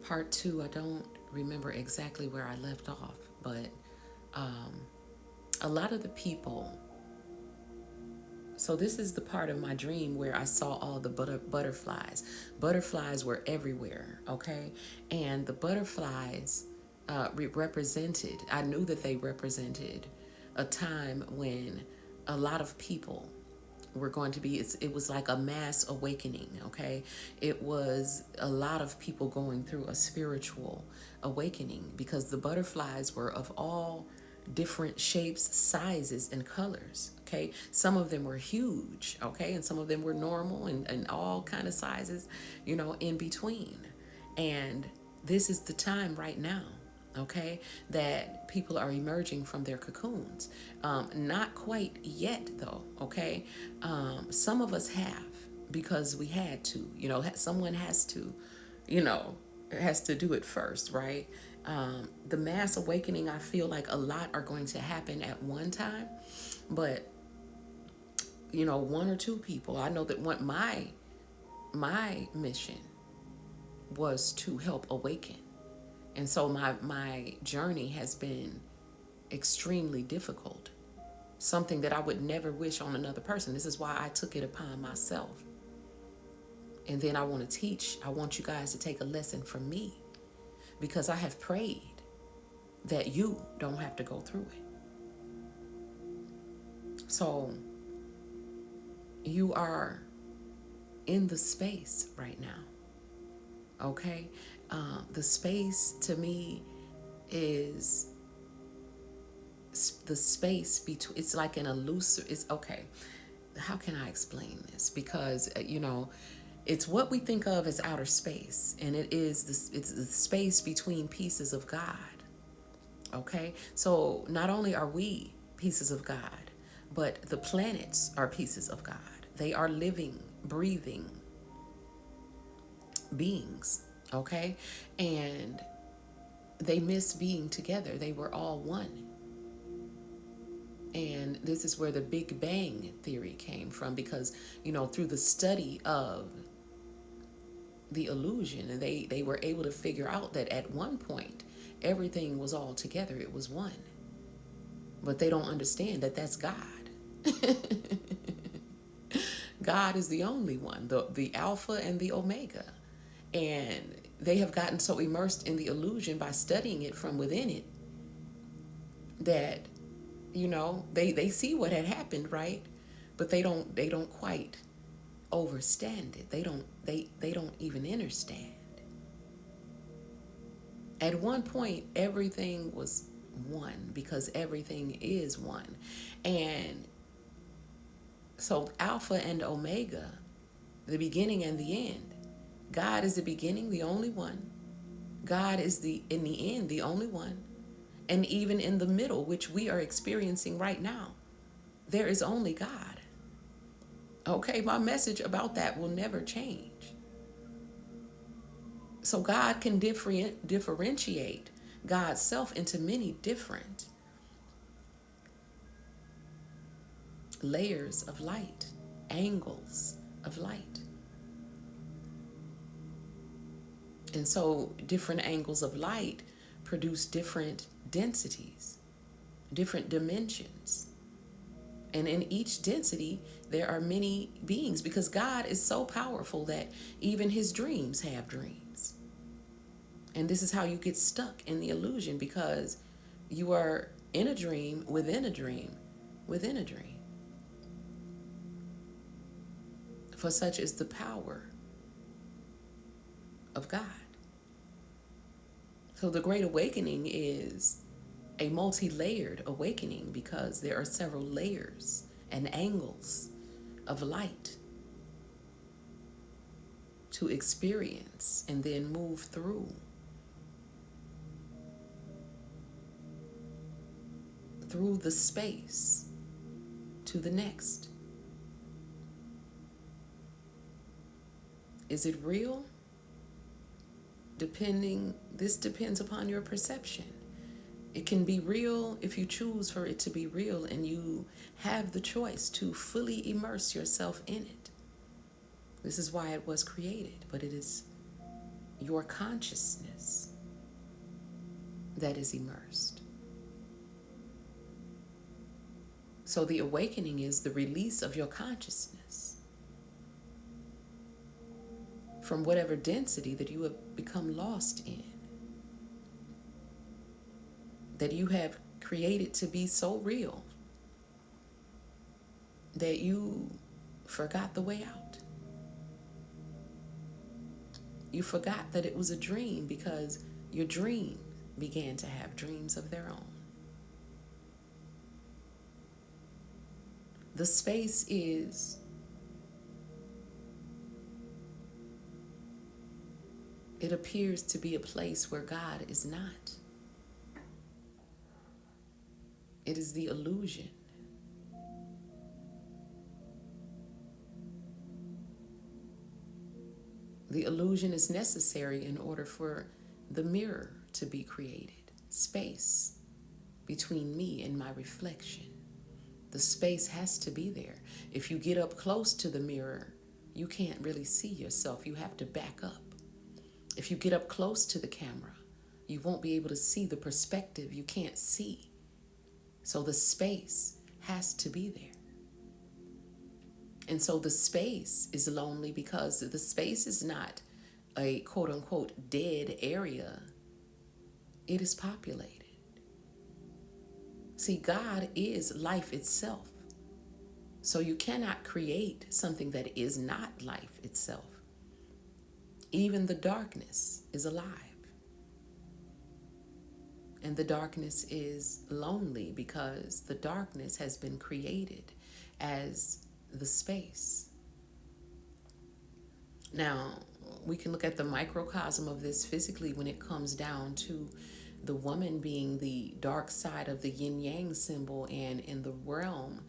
Part two, I don't remember exactly where I left off, but um, a lot of the people. So this is the part of my dream where I saw all the butterflies. Butterflies were everywhere, okay? And the butterflies represented, I knew that they represented a time when a lot of people were going to be, it was like a mass awakening, okay? It was a lot of people going through a spiritual awakening because the butterflies were of all different shapes, sizes, and colors, okay? Some of them were huge, okay? And some of them were normal and all kind of sizes, in between. And this is the time right now, okay, that people are emerging from their cocoons. Not quite yet, though, okay? Some of us have because we had to, someone has to, you know, has to do it first, right? The mass awakening, I feel like a lot are going to happen at one time, but one or two people. I know that my mission was to help awaken. And so my journey has been extremely difficult, something that I would never wish on another person. This is why I took it upon myself. And then I want to teach, I want you guys to take a lesson from me because I have prayed that you don't have to go through it. So you are in the space right now, okay? The space to me is the space between, it's like an elusive, it's okay. How can I explain this? Because, it's what we think of as outer space, and it's the space between pieces of God. Okay, so not only are we pieces of God, but the planets are pieces of God. They are living, breathing beings. Okay, and they miss being together. They were all one. And this is where the Big Bang theory came from because, through the study of the illusion, and they were able to figure out that at one point everything was all together, it was one. But they don't understand that that's God. God is the only one, the Alpha and the Omega. And they have gotten so immersed in the illusion by studying it from within it that, they see what had happened, right? But they don't quite overstand it. They don't even understand. At one point, everything was one because everything is one. And so, Alpha and Omega, the beginning and the end. God is the beginning, the only one. God is in the end, the only one. And even in the middle, which we are experiencing right now, there is only God. Okay, my message about that will never change. So God can differentiate God's self into many different layers of light, angles of light. And so different angles of light produce different densities, different dimensions. And in each density, there are many beings because God is so powerful that even his dreams have dreams. And this is how you get stuck in the illusion because you are in a dream within a dream within a dream. For such is the power of God. So the Great Awakening is a multi-layered awakening because there are several layers and angles of light to experience and then move through the space to the next. Is it real? This depends upon your perception. It can be real if you choose for it to be real and you have the choice to fully immerse yourself in it. This is why it was created, but it is, your consciousness that is immersed. So the awakening is the release of your consciousness from whatever density that you have become lost in, that you have created to be so real that you forgot the way out. You forgot that it was a dream because your dream began to have dreams of their own. The space is it appears to be a place where God is not. It is the illusion. The illusion is necessary in order for the mirror to be created. Space between me and my reflection. The space has to be there. If you get up close to the mirror, you can't really see yourself. You have to back up. If you get up close to the camera, you won't be able to see the perspective you can't see. So the space has to be there. And so the space is lonely because the space is not a quote unquote dead area. It is populated. See, God is life itself. So you cannot create something that is not life itself. Even the darkness is alive. And the darkness is lonely because the darkness has been created as the space. Now, we can look at the microcosm of this physically when it comes down to the woman being the dark side of the yin-yang symbol, and in the realm,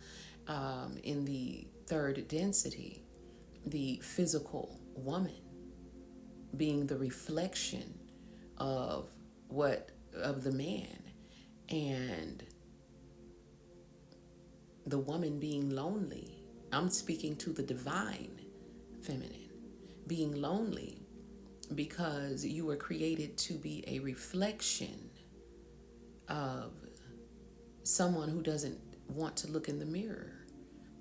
in the third density, the physical woman being the reflection of the man, and the woman being lonely. I'm speaking to the divine feminine, being lonely because you were created to be a reflection of someone who doesn't want to look in the mirror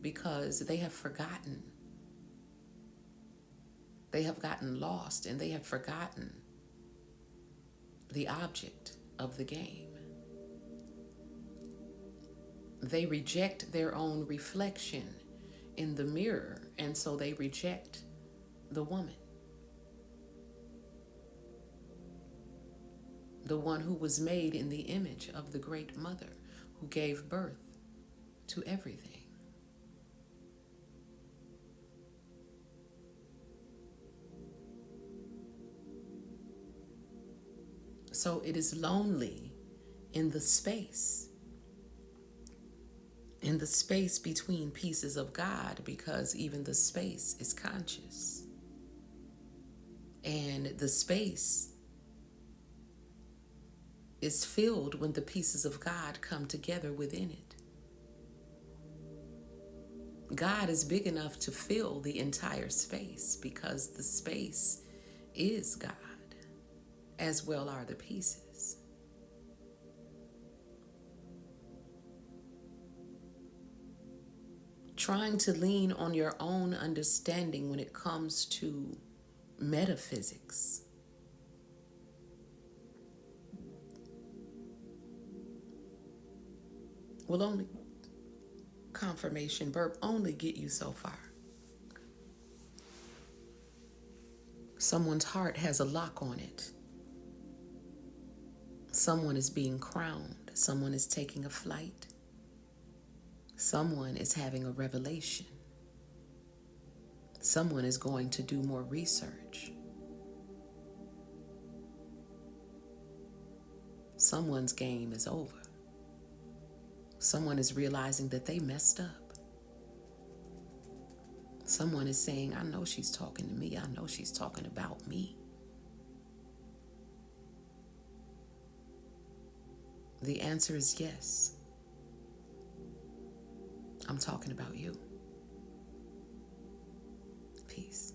because they have forgotten. They have gotten lost and they have forgotten the object of the game. They reject their own reflection in the mirror, and so they reject the woman, the one who was made in the image of the great mother who gave birth to everything. So it is lonely in the space between pieces of God, because even the space is conscious. And the space is filled when the pieces of God come together within it. God is big enough to fill the entire space because the space is God, as well are the pieces. Trying to lean on your own understanding when it comes to metaphysics will only, confirmation burp, only get you so far. Someone's heart has a lock on it. Someone is being crowned. Someone is taking a flight. Someone is having a revelation. Someone is going to do more research. Someone's game is over. Someone is realizing that they messed up. Someone is saying, I know she's talking to me. I know she's talking about me. The answer is yes. I'm talking about you. Peace.